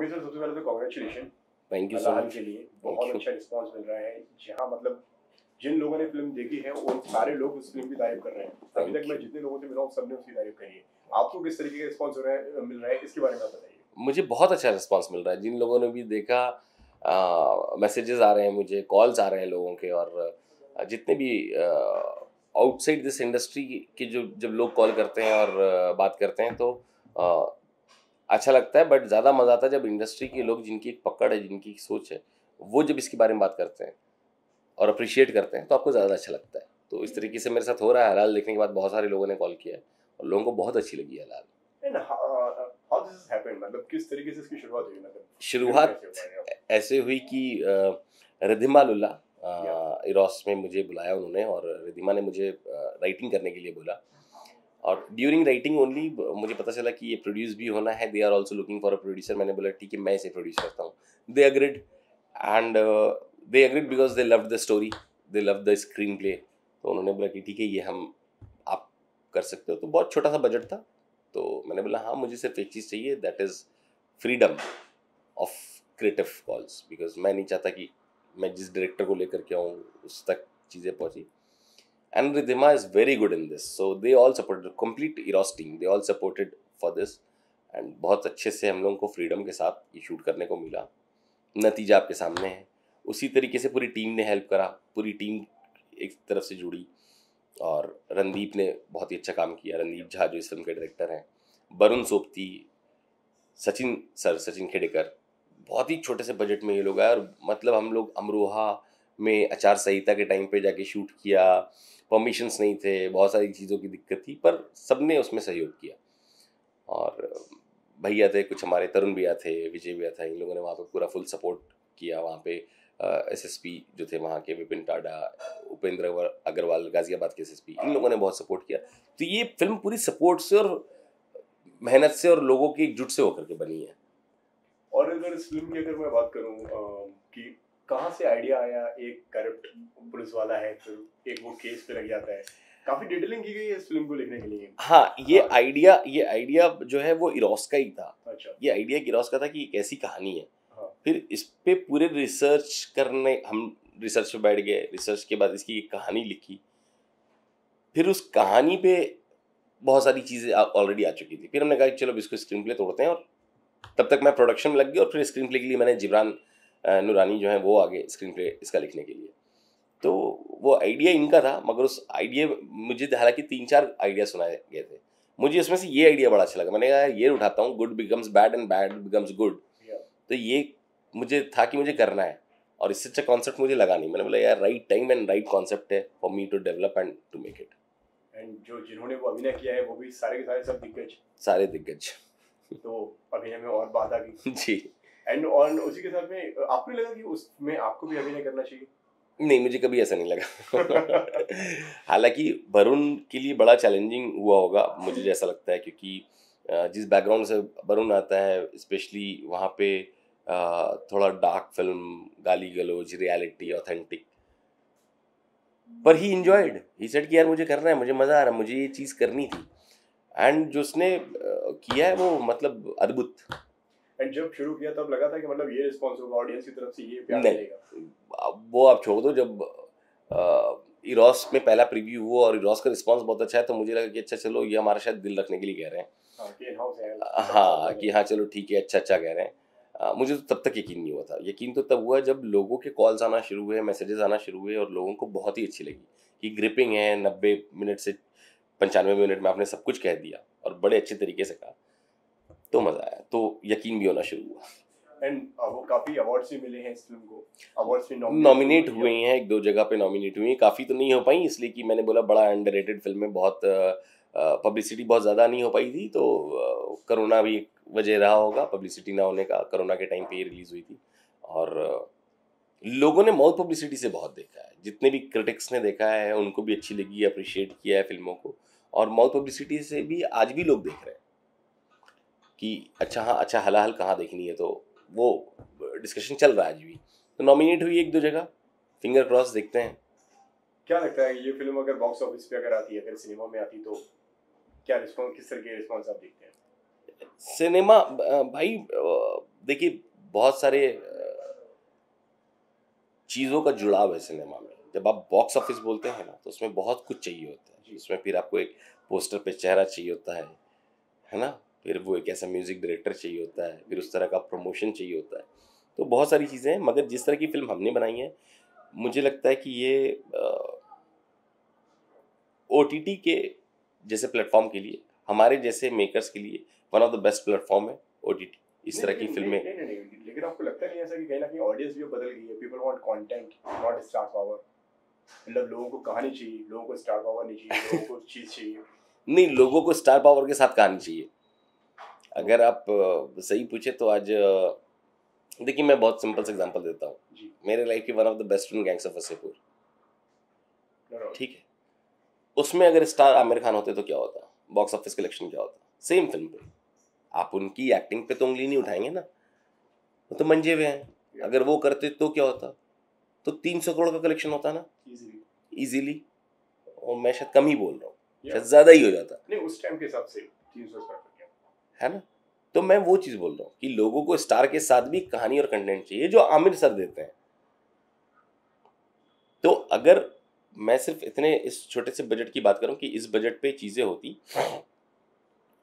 Okay sir, सबसे पहले तो congratulation thank you so Allah much. के लिए। बहुत अच्छा रिस्पांस मिल रहा है। जहां मतलब जिन लोगों ने फिल्म देखी है उन सारे लोग उस फिल्म की तारीफ कर रहे हैं। अभी तक मैं जितने लोगों से मिला हूं सबने उसकी तारीफ करी है। आपको किस तरीके का रिस्पांस मिल रहा है इसके बारे में आप बताइए। मुझे बहुत अच्छा रिस्पांस मिल रहा है। जिन लोगों ने भी देखा, मैसेजेस आ रहे हैं मुझे, कॉल्स आ रहे हैं लोगों के, और जितने भी आउटसाइड दिस इंडस्ट्री के जो जब लोग कॉल करते हैं और बात करते हैं तो अच्छा लगता है। बट ज़्यादा मज़ा आता है जब इंडस्ट्री के लोग, जिनकी एक पकड़ है, जिनकी एक सोच है, वो जब इसके बारे में बात करते हैं और अप्रिशिएट करते हैं तो आपको ज़्यादा अच्छा लगता है। तो इस तरीके से मेरे साथ हो रहा है। हलाल देखने के बाद बहुत सारे लोगों ने कॉल किया है और लोगों को बहुत अच्छी लगी है हलाल। एंड हाउ दिस हैपेंड, मतलब किस तरीके से इसकी शुरुआत हुई? मतलब शुरुआत ऐसे हुई कि रिद्धिमा लुल्ला इरोस में मुझे बुलाया उन्होंने, और रिद्धिमा ने मुझे राइटिंग करने के लिए बोला। और ड्यूरिंग राइटिंग ओनली मुझे पता चला कि ये प्रोड्यूस भी होना है, they are also looking for a producer. मैंने बोला ठीक है, मैं इसे प्रोड्यूस करता हूँ। They agreed, and they agreed because they loved the story, they love the screenplay. तो उन्होंने बोला कि ठीक है, ये हम आप कर सकते हो। तो बहुत छोटा सा बजट था, तो मैंने बोला हाँ, मुझे सिर्फ एक चीज़ चाहिए, that is freedom of creative calls. Because मैं नहीं चाहता कि मैं जिस डायरेक्टर को लेकर के आऊँ उस तक चीज़ें पहुँची। And Ridhima is very good in this, so they all supported, complete Eros team, they all supported for this, and बहुत अच्छे से हम लोगों को फ्रीडम के साथ ये शूट करने को मिला। नतीजा आपके सामने है। उसी तरीके से पूरी टीम ने हेल्प करा, पूरी टीम एक तरफ से जुड़ी, और रणदीप ने बहुत ही अच्छा काम किया। रणदीप झा जो इस फिल्म के डायरेक्टर हैं, वरुण सोपती, सचिन खेडेकर, बहुत ही छोटे से बजट में ये लोग आए। और मतलब हम लोग अमरोहा में आचार संहिता के टाइम पे जाके शूट किया, परमिशंस नहीं थे, बहुत सारी चीज़ों की दिक्कत थी, पर सबने उसमें सहयोग किया। और भैया थे कुछ हमारे, तरुण भैया थे, विजय भैया था, इन लोगों ने वहाँ पे पूरा फुल सपोर्ट किया। वहाँ पे एसएसपी जो थे वहाँ के, विपिन टाडा, उपेंद्र अग्रवाल गाजियाबाद के एसएसपी, इन लोगों ने बहुत सपोर्ट किया। तो ये फिल्म पूरी सपोर्ट से और मेहनत से और लोगों की एकजुट से होकर के बनी है। और अगर इस फिल्म की अगर मैं बात करूं कि कहाँ से आइडिया आया, एक करप्ट पुलिस वाला है, फिर एक वो केस पे लग जाता है, काफी डिटेलिंग की गई है इस फिल्म को लिखने के लिए। हाँ, ये आइडिया जो है वो इरोस का ही था। अच्छा। ये आइडिया इरोस का था कि एक ऐसी कहानी है। हाँ। फिर इस पे पूरे रिसर्च करने, हम रिसर्च पे बैठ गए। रिसर्च के बाद इसकी एक कहानी लिखी। फिर उस कहानी पे बहुत सारी चीज़ें ऑलरेडी आ चुकी थी। फिर हमने कहा कि चलो इसको स्क्रीन प्ले तोड़ते हैं, और तब तक मैं प्रोडक्शन में लग गया। और फिर स्क्रीन प्ले के लिए मैंने जिब्रान नूरानी जो है वो आगे स्क्रीन प्ले इसका लिखने के लिए। तो वो आइडिया इनका था, मगर उस आइडिया मुझे हालांकि 3-4 आइडिया सुनाए गए थे, मुझे उसमें से ये आइडिया बड़ा अच्छा लगा। मैंने कहा ये उठाता हूँ, good becomes bad and bad becomes good. तो ये मुझे था कि मुझे करना है, और इससे अच्छा कॉन्सेप्ट मुझे लगा नहीं। मैंने बोला यार, right time and right concept है for me to develop and to make it. And जो जिन्होंने वो अभिनय किया है वो भी सारे के सारे सब दिग्गज, सारे दिग्गज। तो अभिनय में और बात आ गई जी। एंड और उसी के साथ में आपको लगा कि उसमें आपको भी अभिनय करना चाहिए? नहीं, मुझे कभी ऐसा नहीं लगा। हालांकि वरुण के लिए बड़ा चैलेंजिंग हुआ होगा, मुझे जैसा लगता है, क्योंकि जिस बैकग्राउंड से वरुण आता है, स्पेशली वहाँ पे थोड़ा डार्क फिल्म, गाली गलौज, रियलिटी, ऑथेंटिक, पर ही इंजॉयड। ही सेड कि यार मुझे करना है, मुझे मज़ा आ रहा है, मुझे ये चीज़ करनी थी। एंड जो उसने किया है वो मतलब अद्भुत। एंड जब शुरू किया तब लगा था कि मतलब ये रिस्पांस होगा ऑडियंस की तरफ से, ये प्यार नहीं, मिलेगा? वो आप छोड़ दो। जब इरोस में पहला प्रीव्यू हुआ और इरोस का रिस्पांस बहुत अच्छा है, तो मुझे लगा कि अच्छा चलो, ये हमारा शायद दिल रखने के लिए कह रहे हैं। हाँ, कि हाँ चलो ठीक है, अच्छा कह रहे हैं। मुझे तो तब तक यकीन नहीं हुआ था। यकीन तो तब हुआ जब लोगों के कॉल्स आना शुरू हुए, मैसेजेस आना शुरू हुए, और लोगों को बहुत ही अच्छी लगी कि ग्रिपिंग है। 90 मिनट से 95 मिनट में आपने सब कुछ कह दिया और बड़े अच्छे तरीके से कहा, तो मज़ा आया, तो यकीन भी होना शुरू हुआ। एंड वो काफी अवार्ड्स भी मिले हैं इस फिल्म को, अवार्ड्स में नॉमिनेट हुए हैं, 1-2 जगह पे नॉमिनेट हुई हैं। काफ़ी तो नहीं हो पाई, इसलिए कि मैंने बोला बड़ा अंडररेटेड फिल्म है, बहुत पब्लिसिटी बहुत ज़्यादा नहीं हो पाई थी। तो कोरोना भी एक वजह रहा होगा पब्लिसिटी ना होने का। कोरोना के टाइम पे ये रिलीज़ हुई थी, और लोगों ने माउथ पब्लिसिटी से बहुत देखा है। जितने भी क्रिटिक्स ने देखा है उनको भी अच्छी लगी, अप्रिशिएट किया है फिल्मों को, और माउथ पब्लिसिटी से भी आज भी लोग देख रहे हैं कि अच्छा हाँ, अच्छा हलाल कहाँ देखनी है। तो वो डिस्कशन चल रहा है आज भी। तो नॉमिनेट हुई 1-2 जगह, फिंगर क्रॉस, देखते हैं। क्या लगता है ये फिल्म अगर बॉक्स ऑफिस पे अगर आती है, अगर सिनेमा में आती, तो क्या रिस्पॉन्स, किस तरह के रिस्पॉन्स आप देखते हैं? सिनेमा भाई देखिए बहुत सारे चीज़ों का जुड़ाव है सिनेमा में। जब आप बॉक्स ऑफिस बोलते हैं ना तो उसमें बहुत कुछ चाहिए होता है। उसमें फिर आपको एक पोस्टर पे चेहरा चाहिए होता है ना, फिर वो एक ऐसा म्यूजिक डायरेक्टर चाहिए होता है, फिर उस तरह का प्रमोशन चाहिए होता है। तो बहुत सारी चीज़ें हैं, मगर जिस तरह की फिल्म हमने बनाई है मुझे लगता है कि ये OTT के जैसे प्लेटफॉर्म के लिए, हमारे जैसे मेकर्स के लिए one of the best platform है OTT। इस तरह की फिल्में नहीं, लेकिन आपको लगता नहीं ऐसा कि कहीं ना कहीं ऑडियंस भी बदल गई है? People want content, not star power. मतलब लोगों को कहानी चाहिए, लोगों को स्टार पावर नहीं चाहिए, लोगों को चीज चाहिए। नहीं, लोगों को स्टार पावर के साथ कहानी चाहिए। अगर आप सही पूछे तो आज देखिए मैं बहुत सिंपल सा एग्जांपल देता हूँ। मेरे लाइफ की one of the best film gangs of Wasseypur, ठीक है, उसमें अगर स्टार आमिर खान होते तो क्या होता, बॉक्स ऑफिस कलेक्शन क्या होता? सेम फिल्म पे आप उनकी एक्टिंग पे तो उंगली नहीं उठाएंगे ना, वो तो मंजे हुए हैं। अगर वो करते तो क्या होता? तो 300 करोड़ का कलेक्शन होता ना इजीली। और मैं शायद कम ही बोल रहा हूँ, शायद ज्यादा ही हो जाता। नहीं, उस टाइम के हिसाब से 300 है ना। तो मैं वो चीज बोल रहा हूँ कि लोगों को स्टार के साथ भी कहानी और कंटेंट चाहिए जो आमिर सर देते हैं। तो अगर मैं सिर्फ इतने इस छोटे से बजट की बात करूं कि इस बजट पे चीजें होती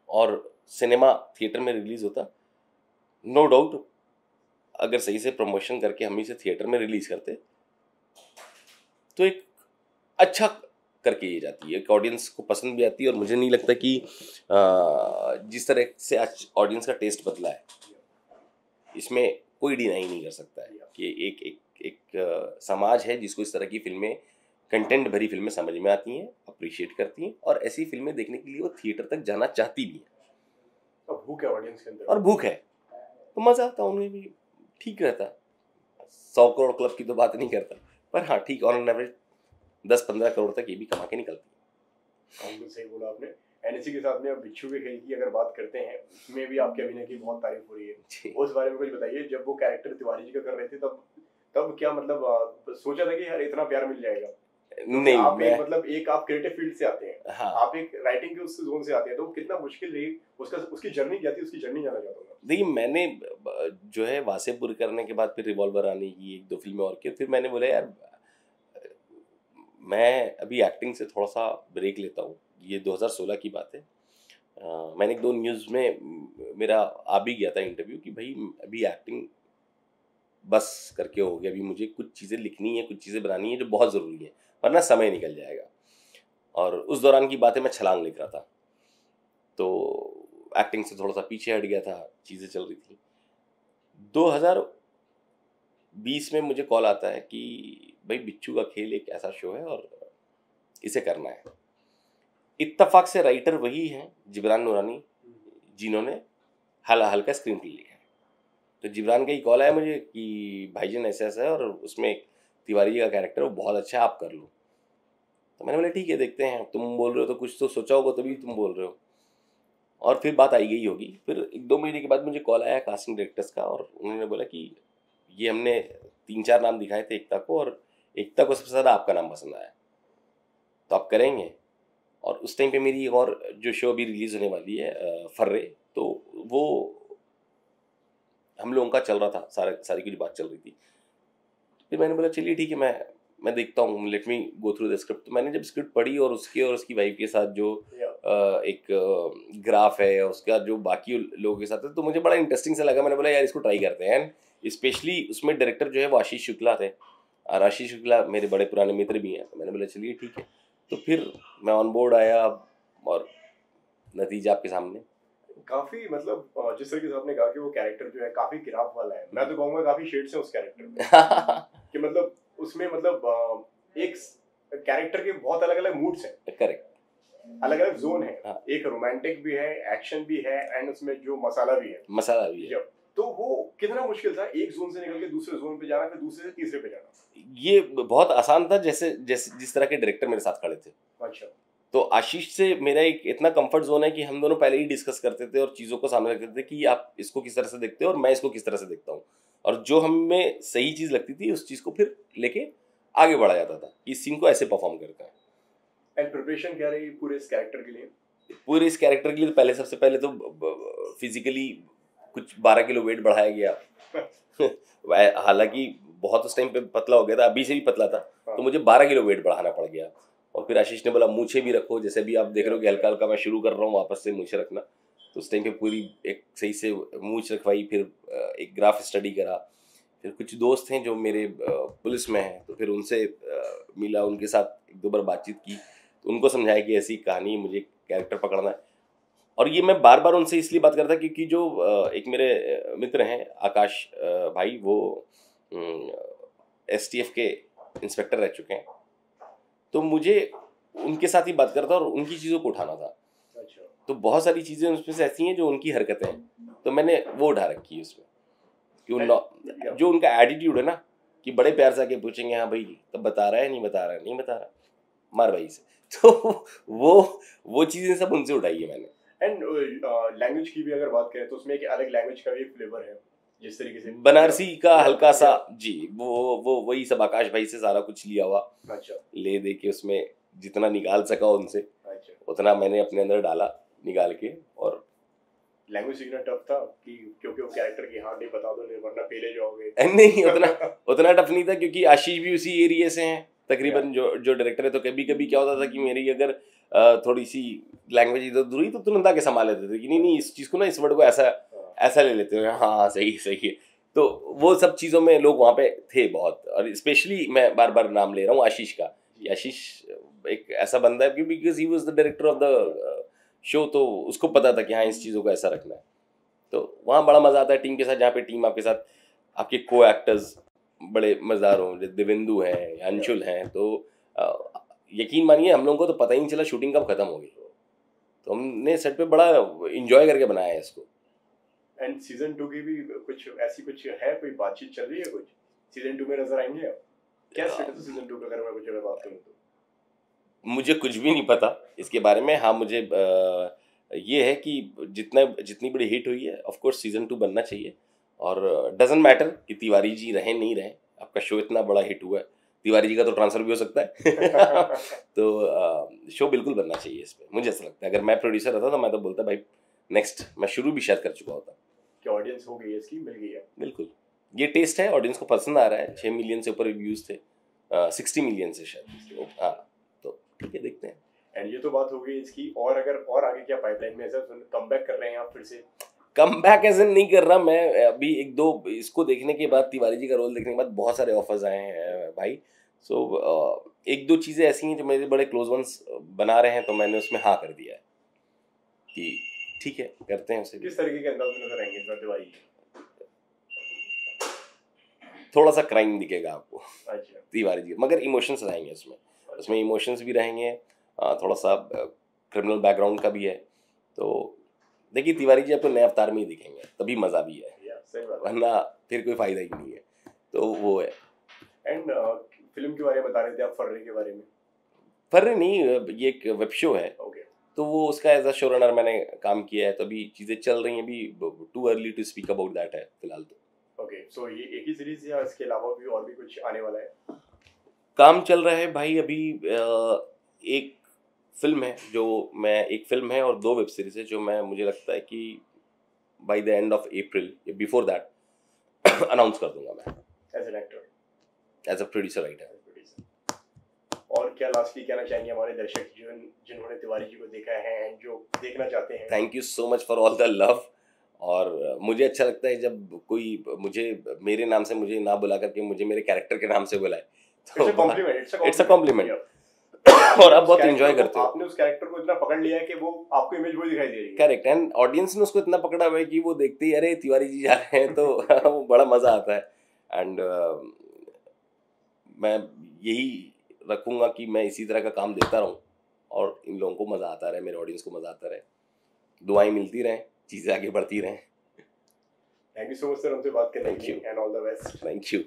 और सिनेमा थिएटर में रिलीज होता, नो डाउट अगर सही से प्रमोशन करके हम इसे थिएटर में रिलीज करते तो एक अच्छा करके ये जाती है, एक ऑडियंस को पसंद भी आती है। और मुझे नहीं लगता कि जिस तरह से आज ऑडियंस का टेस्ट बदला है, इसमें कोई डिनाई नहीं कर सकता है कि एक समाज है जिसको इस तरह की फिल्में, कंटेंट भरी फिल्में समझ में आती हैं, अप्रिशिएट करती हैं, और ऐसी फिल्में देखने के लिए वो थिएटर तक जाना चाहती भी है। और भूख है ऑडियंस के अंदर, और भूख है तो मज़ा आता है, उन्हें भी ठीक रहता। 100 करोड़ क्लब की तो बात नहीं करता, पर हाँ ठीक, ऑन एवरेज 10-15 करोड़ तक ये भी कमा के निकलती है। बिल्कुल सही बोला आपने। एंड इसी के साथ में अब बिच्छू के खेल की अगर बात करते हैं, उसमें भी आपके अभिनय की बहुत तारीफ हो रही है, उस बारे में कुछ बताइए। जब वो कैरेक्टर तिवारी जी का कर रहे थे तब क्या मतलब सोचा था कि यार इतना प्यार मिल जाएगा? नहीं, आप एक मतलब एक आप क्रिएटिव फील्ड से आते हैं, हाँ, आप एक राइटिंग के उस जोन से आते हैं, तो कितना मुश्किल रही उसकी जर्नी क्या थी? उसकी जर्नी जानना चाहता हूँ। देखिए मैंने जो है वासेपुर करने के बाद फिर रिवॉल्वर आने की 1-2 फिल्में और की, फिर मैंने बोला यार मैं अभी एक्टिंग से थोड़ा सा ब्रेक लेता हूँ। ये 2016 की बात है। मैंने 2 न्यूज़ में मेरा आ भी गया था इंटरव्यू कि भाई अभी एक्टिंग बस करके हो गया, अभी मुझे कुछ चीज़ें लिखनी है, कुछ चीज़ें बनानी है जो बहुत ज़रूरी है, वरना समय निकल जाएगा। और उस दौरान की बात है, मैं छलांग लिख रहा था, तो एक्टिंग से थोड़ा सा पीछे हट गया था, चीज़ें चल रही थी। 2020 में मुझे कॉल आता है कि भाई बिच्छू का खेल एक ऐसा शो है और इसे करना है। इत्तेफाक से राइटर वही हैं जिब्रान नूरानी, जिन्होंने हल्का स्क्रीन प्ले लिखा है। तो जिब्रान का ही कॉल आया मुझे कि भाईजान ऐसा ऐसा है और उसमें एक तिवारी जी का कैरेक्टर वो बहुत अच्छा है, आप कर लो। तो मैंने बोला ठीक है देखते हैं, तुम बोल रहे हो तो कुछ तो सोचा होगा तभी तुम बोल रहे हो। और फिर बात आई गई होगी। फिर 1-2 महीने के बाद मुझे कॉल आया कास्टिंग डायरेक्टर्स का, और उन्होंने बोला कि ये हमने 3-4 नाम दिखाए थे एकता को, और एकता को सबसे ज़्यादा आपका नाम पसंद आया, तो आप करेंगे। और उस टाइम पे मेरी एक और जो शो अभी रिलीज़ होने वाली है फर्रे, तो वो हम लोगों का चल रहा था, सारी कुछ बात चल रही थी। फिर मैंने बोला चलिए ठीक है, मैं देखता हूँ, let me go through the script. तो मैंने जब स्क्रिप्ट पढ़ी और उसकी वाइफ के साथ जो एक ग्राफ है, उसका जो बाकी लोगों के साथ है, तो मुझे बड़ा इंटरेस्टिंग सा लगा। मैंने बोला यार इसको ट्राई करते हैं। स्पेशली उसमें डायरेक्टर जो है वो आशीष शुक्ला थे, और आशीष शुक्ला मेरे बड़े पुराने मित्र भी हैं। तो मैंने बोला चलिए ठीक है। तो फिर मैं ऑन बोर्ड आया, और नतीजा आपके सामने। काफी मतलब जिस तरीके से आपने कहा कि वो कैरेक्टर जो है काफी गिराव वाला है, मैं तो कहूंगा काफी शेड्स हैं उस कैरेक्टर में कि मतलब उसमें मतलब एक कैरेक्टर के बहुत अलग अलग मूड्स हैं, करेक्ट, अलग अलग जोन है। हाँ। एक रोमांटिक भी है, एक्शन भी है, एंड उसमें जो मसाला भी है। तो वो कितना मुश्किल था एक जोन से निकल के दूसरे जोन पे जाना, फिर दूसरे से तीसरे पे जाना? ये बहुत आसान था, जैसे जिस तरह के डायरेक्टर मेरे साथ खड़े थे। अच्छा। तो आशीष से मेरा एक इतना कंफर्ट जोन है कि हम दोनों पहले ही डिस्कस करते थे और चीज़ों को सामने रखते थे कि आप इसको किस तरह से देखते हो और मैं इसको किस तरह से देखता हूँ, और जो हमें सही चीज़ लगती थी उस चीज़ को फिर लेके आगे बढ़ा जाता था कि इस सीन को ऐसे परफॉर्म करता है। एंड प्रिपरेशन क्या रही पूरे इस कैरेक्टर के लिए? पूरे इस कैरेक्टर के लिए तो सबसे पहले तो फिजिकली कुछ 12 किलो वेट बढ़ाया गया। हालांकि बहुत उस टाइम पे पतला हो गया था, अभी से भी पतला था, तो मुझे 12 किलो वेट बढ़ाना पड़ गया। और फिर आशीष ने बोला मूछें भी रखो, जैसे भी आप देख रहे हो कि हल्का हल्का मैं शुरू कर रहा हूँ वापस से मूछें रखना। तो उस टाइम पे पूरी एक सही से मूछ रखवाई, फिर एक ग्राफ स्टडी करा, फिर कुछ दोस्त हैं जो मेरे पुलिस में हैं, तो फिर उनसे मिला, उनके साथ एक दो बार बातचीत की, तो उनको समझाया कि ऐसी कहानी मुझे कैरेक्टर पकड़ना है। और ये मैं बार बार उनसे इसलिए बात करता क्योंकि जो एक मेरे मित्र हैं आकाश भाई, वो STF के इंस्पेक्टर रह चुके हैं, तो मुझे उनके साथ ही बात करता और उनकी चीज़ों को उठाना था। तो बहुत सारी चीज़ें उसमें से ऐसी हैं जो उनकी हरकतें हैं, तो मैंने वो उठा रखी है उसमें कि जो उनका एटीट्यूड है ना, कि बड़े प्यार से आके पूछेंगे हाँ भाई तब बता रहा है, नहीं बता रहा है, नहीं बता रहा, मार भाई से। तो वो चीज़ें सब उनसे उठाई है मैंने। एंड लैंग्वेज की भी अगर बात करें तो उसमें एक अलग लैंग्वेज का भी फ्लेवर है, जिस तरीके से बनारसी का हल्का सा जी, वो वही सब आकाश भाई से सारा कुछ लिया हुआ। अच्छा। ले दे के उसमें जितना निकाल सका उनसे, अच्छा, उतना मैंने अपने अंदर डाला निकाल के। और लैंग्वेज सीखना टफ था कि क्योंकि वो कैरेक्टर की हाँ नहीं बता दो नहीं वरना पहले जाओगे? नहीं उतना टफ नहीं था, क्योंकि आशीष भी उसी एरिया से हैं तकरीबन, जो डायरेक्टर है। तो कभी कभी क्या होता था कि मेरी अगर थोड़ी सी लैंग्वेज इधर उधर हुई तो तुरंत आके संभाल लेते थे कि नहीं इस चीज़ को ना, इस वर्ड को ऐसा ले लेते हैं, हाँ सही है। तो वो सब चीज़ों में लोग वहाँ पे थे बहुत। और स्पेशली मैं बार बार नाम ले रहा हूँ आशीष का, आशीष एक ऐसा बंदा है because he was the director of the show, तो उसको पता था कि हाँ इस चीज़ों को ऐसा रखना है। तो वहाँ बड़ा मज़ा आता है टीम के साथ, जहाँ पे टीम आपके साथ आपके को एक्टर्स बड़े मज़ेदार हों, जैसे देवेंदु हैं, अंशुल हैं, तो यकीन मानिए हम लोगों को तो पता ही नहीं चला शूटिंग कब खत्म होगी। तो हमने सेट पे बड़ा इंजॉय करके बनाया है इसको। एंड सीजन 2 की भी कुछ है, कोई बातचीत चल रही है? कुछ सीजन 2 में नजर आएंगे आप? क्या स्टेटस है सीजन 2 का अगर मैं कुछ बात करूं तो? मुझे कुछ भी नहीं पता इसके बारे में। हाँ मुझे ये है कि जितनी बड़ी हिट हुई है ऑफ कोर्स सीजन 2 बनना चाहिए। और डजंट मैटर कि तिवारी जी रहे नहीं रहे, आपका शो इतना बड़ा हिट हुआ है, तिवारी जी का तो ट्रांसफर भी हो सकता है। तो शो बिल्कुल बनना चाहिए इस पर, मुझे ऐसा लगता है। अगर मैं प्रोड्यूसर रहता तो मैं तो बोलता भाई नेक्स्ट, मैं शुरू भी शायद कर चुका होता। क्या ऑडियंस हो गई है इसकी, मिल गई है? बिल्कुल, ये टेस्ट है, ऑडियंस को पसंद आ रहा है। 6 मिलियन से ऊपर रिव्यूज थे, 60 मिलियन से शायद। हाँ तो ठीक है, देखते हैं। एंड ये तो बात हो गई इसकी, और अगर और आगे क्या पाइपलाइन में ऐसा कमबैक कर रहे हैं आप फिर से? कमबैक ऐसे नहीं कर रहा मैं, अभी एक दो इसको देखने के बाद, तिवारी जी का रोल देखने के बाद बहुत सारे ऑफर्स आए हैं भाई। सो एक दो चीज़ें ऐसी हैं जो मेरे बड़े क्लोज वंस बना रहे हैं, तो मैंने उसमें हाँ कर दिया है कि ठीक है करते हैं उसे। किस तरीके के अंदाज में नजर आएंगे सर तिवारी? थोड़ा सा क्राइम दिखेगा आपको। अच्छा। तिवारी जी, मगर इमोशंस रहेंगे उसमें। उसमें इमोशंस भी रहेंगे, थोड़ा सा क्रिमिनल बैकग्राउंड का भी है। तो देखिए तिवारी जी आपको नए अवतार में ही दिखेंगे, तभी मज़ा भी है, वरना फिर कोई फायदा ही नहीं है। तो वो है। एंड फिल्म के बारे में बता रहे थे आप, फर्री के बारे में? फर्री नहीं, ये एक वेब शो है। ओके। तो वो उसका एज अ शो रनर मैंने काम किया है, तो अभी चीज़ें चल रही हैं, अभी too early to speak about that है फिलहाल तो। ओके, सो ये एक ही सीरीज या इसके अलावा भी और भी कुछ आने वाला है? काम चल रहा है भाई अभी। एक फिल्म है एक फिल्म है और 2 वेब सीरीज है जो मुझे लगता है कि by the end of April या बिफोर दैट अनाउंस कर दूंगा मैं, as an actor, as a producer writer. और क्या लास्टली कहना चाहेंगे हमारे दर्शक जिन्होंने तिवारी जी को देखा है एंड जो देखना चाहते हैं? Thank you so much for all the love. और मुझे अच्छा लगता है जब कोई मुझे मेरे नाम से मुझे ना बुला करके मुझे मेरे कैरेक्टर के नाम से बुलाए, तो इट्स अ कॉम्प्लीमेंट। और आप बहुत एंजॉय करते हो। आपने उस कैरेक्टर को इतना पकड़ लिया है कि वो आपको इमेज वो दिखाई दे रही है। करेक्ट, एंड ऑडियंस ने उसको इतना पकड़ा हुआ है कि वो देखते ही अरे तिवारी जी जा रहे हैं, तो वो बड़ा मजा आता है। एंड मैं यही रखूंगा कि मैं इसी तरह का काम देता रहूं और इन लोगों को मजा आता रहे, मेरे ऑडियंस को मजा आता रहे, दुआएं मिलती रहें, चीजें आगे बढ़ती रहें। Thank you so much sir हमसे बात करने के लिए, and all the best. Thank you.